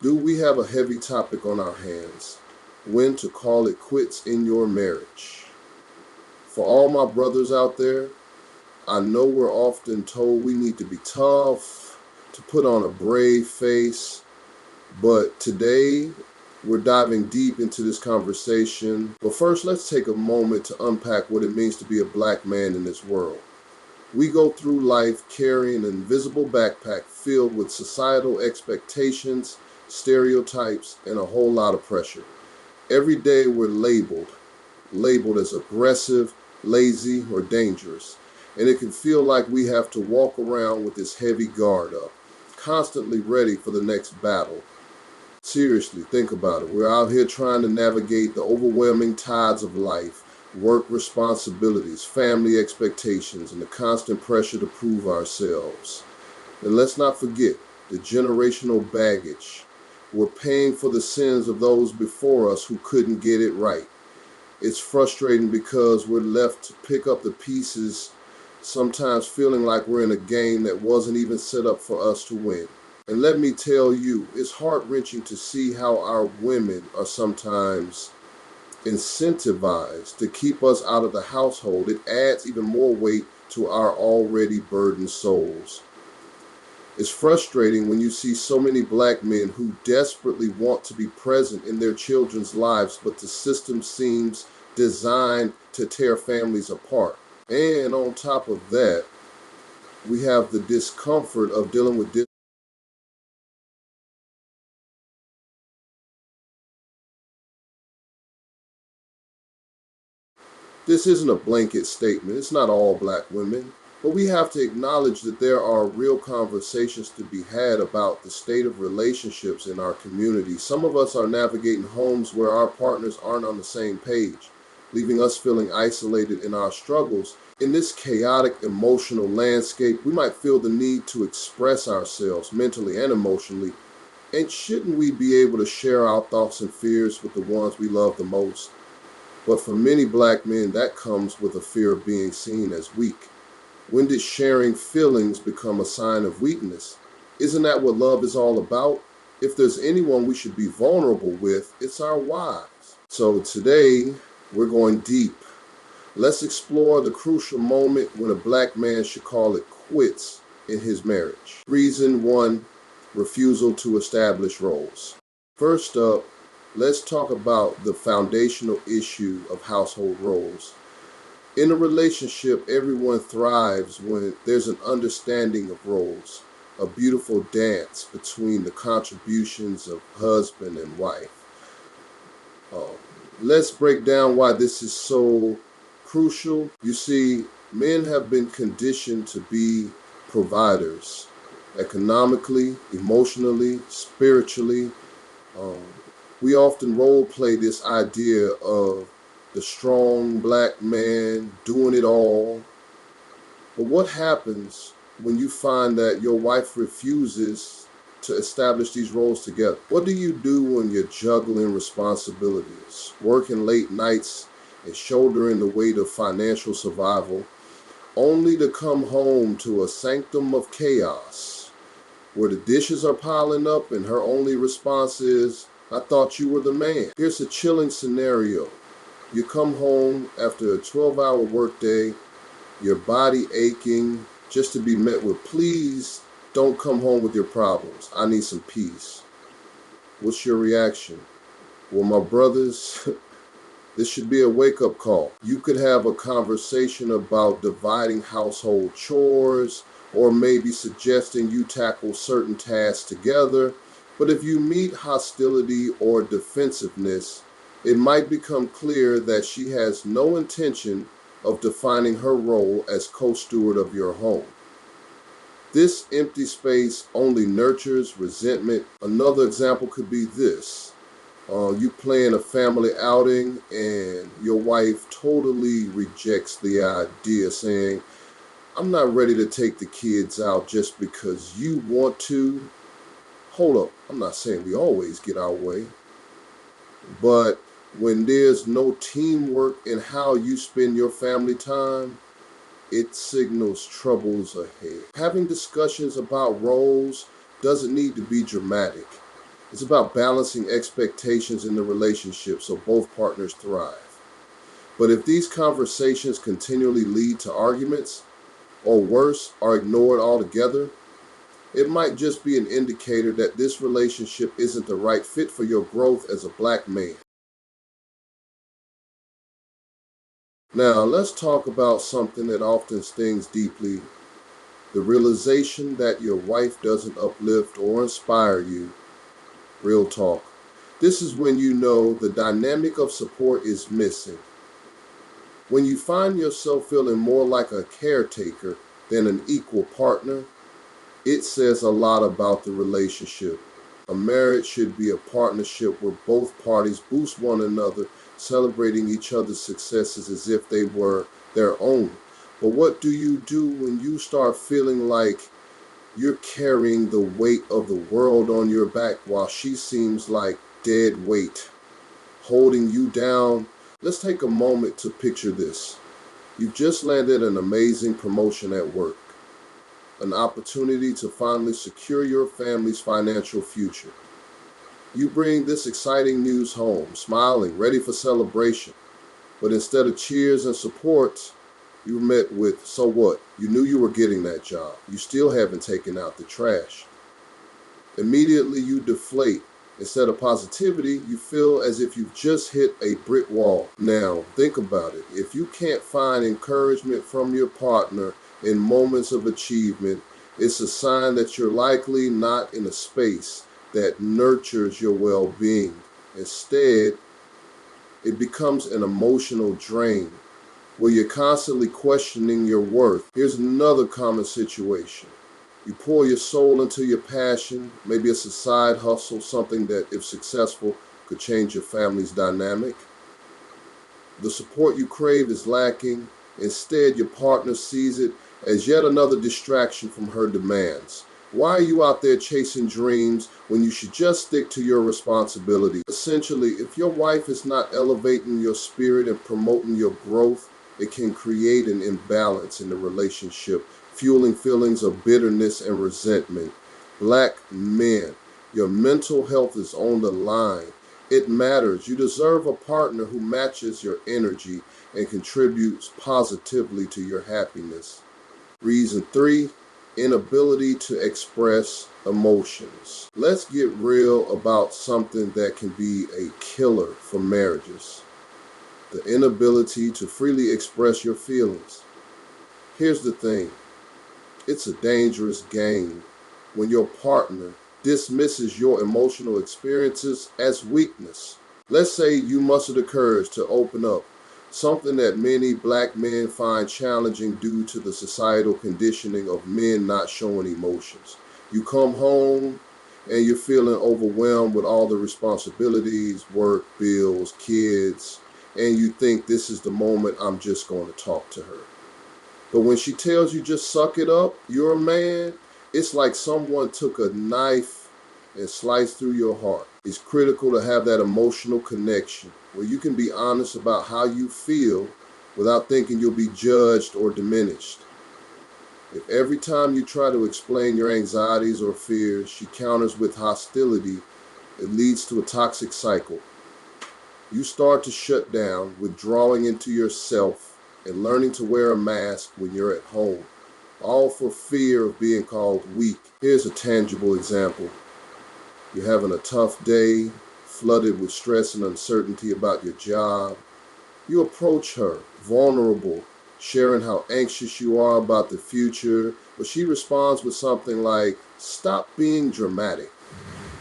Do we have a heavy topic on our hands? When to call it quits in your marriage. For all my brothers out there, I know we're often told we need to be tough, to put on a brave face, but today we're diving deep into this conversation. But first, let's take a moment to unpack what it means to be a black man in this world. We go through life carrying an invisible backpack filled with societal expectations, stereotypes, and a whole lot of pressure. Every day we're labeled as aggressive, lazy, or dangerous. And it can feel like we have to walk around with this heavy guard up, constantly ready for the next battle. Seriously, think about it. We're out here trying to navigate the overwhelming tides of life, work responsibilities, family expectations, and the constant pressure to prove ourselves. And let's not forget the generational baggage. We're paying for the sins of those before us who couldn't get it right. It's frustrating because we're left to pick up the pieces, sometimes feeling like we're in a game that wasn't even set up for us to win. And let me tell you, it's heart-wrenching to see how our women are sometimes incentivized to keep us out of the household. It adds even more weight to our already burdened souls. It's frustrating when you see so many black men who desperately want to be present in their children's lives, but the system seems designed to tear families apart. And on top of that, we have the discomfort of dealing with this isn't a blanket statement. It's not all black women. But we have to acknowledge that there are real conversations to be had about the state of relationships in our community. Some of us are navigating homes where our partners aren't on the same page, leaving us feeling isolated in our struggles. In this chaotic emotional landscape, we might feel the need to express ourselves mentally and emotionally. And shouldn't we be able to share our thoughts and fears with the ones we love the most? But for many black men, that comes with a fear of being seen as weak. When did sharing feelings become a sign of weakness? Isn't that what love is all about? If there's anyone we should be vulnerable with, it's our wives. So today, we're going deep. Let's explore the crucial moment when a black man should call it quits in his marriage. Reason one, refusal to establish roles. First up, let's talk about the foundational issue of household roles. In a relationship, everyone thrives when there's an understanding of roles, a beautiful dance between the contributions of husband and wife. Uh, let's break down why this is so crucial. You see, men have been conditioned to be providers economically, emotionally, spiritually. Um, we often role play this idea of the strong black man doing it all. But what happens when you find that your wife refuses to establish these roles together? What do you do when you're juggling responsibilities, working late nights, and shouldering the weight of financial survival, only to come home to a sanctum of chaos where the dishes are piling up and her only response is, "I thought you were the man"? Here's a chilling scenario. You come home after a 12-hour workday, your body aching, just to be met with, "Please don't come home with your problems. I need some peace." What's your reaction? Well, my brothers, this should be a wake-up call. You could have a conversation about dividing household chores or maybe suggesting you tackle certain tasks together. But if you meet hostility or defensiveness, it might become clear that she has no intention of defining her role as co-steward of your home. This empty space only nurtures resentment. Another example could be this. You plan a family outing and your wife totally rejects the idea, saying, "I'm not ready to take the kids out just because you want to." Hold up, I'm not saying we always get our way, but when there's no teamwork in how you spend your family time, it signals troubles ahead. Having discussions about roles doesn't need to be dramatic. It's about balancing expectations in the relationship so both partners thrive. But if these conversations continually lead to arguments, or worse, are ignored altogether, it might just be an indicator that this relationship isn't the right fit for your growth as a black man. Now, let's talk about something that often stings deeply: the realization that your wife doesn't uplift or inspire you. Real talk. This is when you know the dynamic of support is missing. When you find yourself feeling more like a caretaker than an equal partner, it says a lot about the relationship. A marriage should be a partnership where both parties boost one another, celebrating each other's successes as if they were their own. But what do you do when you start feeling like you're carrying the weight of the world on your back while she seems like dead weight, holding you down? Let's take a moment to picture this. You've just landed an amazing promotion at work, an opportunity to finally secure your family's financial future. You bring this exciting news home, smiling, ready for celebration. But instead of cheers and support, you were met with, "So what? You knew you were getting that job. You still haven't taken out the trash." Immediately you deflate. Instead of positivity, you feel as if you've just hit a brick wall. Now, think about it. If you can't find encouragement from your partner in moments of achievement, it's a sign that you're likely not in a space that nurtures your well-being. Instead, it becomes an emotional drain where you're constantly questioning your worth. Here's another common situation. You pour your soul into your passion. Maybe it's a side hustle, something that, if successful, could change your family's dynamic. The support you crave is lacking. Instead, your partner sees it as yet another distraction from her demands. Why are you out there chasing dreams when you should just stick to your responsibility? Essentially, if your wife is not elevating your spirit and promoting your growth, it can create an imbalance in the relationship, fueling feelings of bitterness and resentment. Black men, your mental health is on the line. It matters. You deserve a partner who matches your energy and contributes positively to your happiness. Reason 3, inability to express emotions. Let's get real about something that can be a killer for marriages: the inability to freely express your feelings. Here's the thing: it's a dangerous game when your partner dismisses your emotional experiences as weakness. Let's say you muster the courage to open up, something that many black men find challenging due to the societal conditioning of men not showing emotions. You come home and you're feeling overwhelmed with all the responsibilities, work, bills, kids, and you think, this is the moment I'm just going to talk to her. But when she tells you just suck it up, you're a man, it's like someone took a knife and sliced through your heart. It's critical to have that emotional connection where you can be honest about how you feel without thinking you'll be judged or diminished. If every time you try to explain your anxieties or fears, she counters with hostility, it leads to a toxic cycle. You start to shut down, withdrawing into yourself and learning to wear a mask when you're at home, all for fear of being called weak. Here's a tangible example. You're having a tough day, flooded with stress and uncertainty about your job. You approach her, vulnerable, sharing how anxious you are about the future, but she responds with something like, "Stop being dramatic."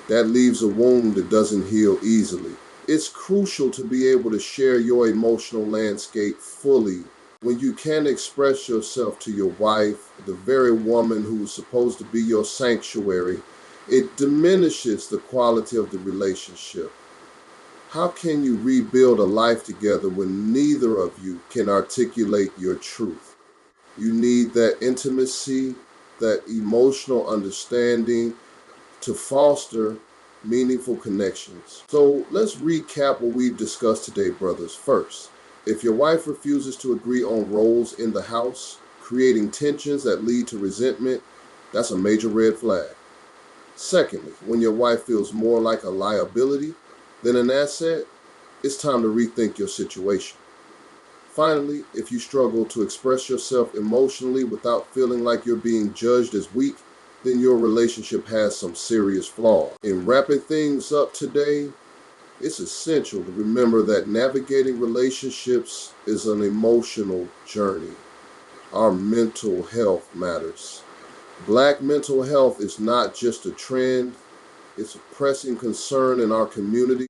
That leaves a wound that doesn't heal easily. It's crucial to be able to share your emotional landscape fully. When you can express yourself to your wife, the very woman who's supposed to be your sanctuary, it diminishes the quality of the relationship. How can you rebuild a life together when neither of you can articulate your truth? You need that intimacy, that emotional understanding to foster meaningful connections. So let's recap what we've discussed today, brothers. First, if your wife refuses to agree on roles in the house, creating tensions that lead to resentment, that's a major red flag. Secondly, when your wife feels more like a liability than an asset, it's time to rethink your situation. Finally, if you struggle to express yourself emotionally without feeling like you're being judged as weak, then your relationship has some serious flaws. In wrapping things up today, it's essential to remember that navigating relationships is an emotional journey. Our mental health matters. Black mental health is not just a trend, it's a pressing concern in our community.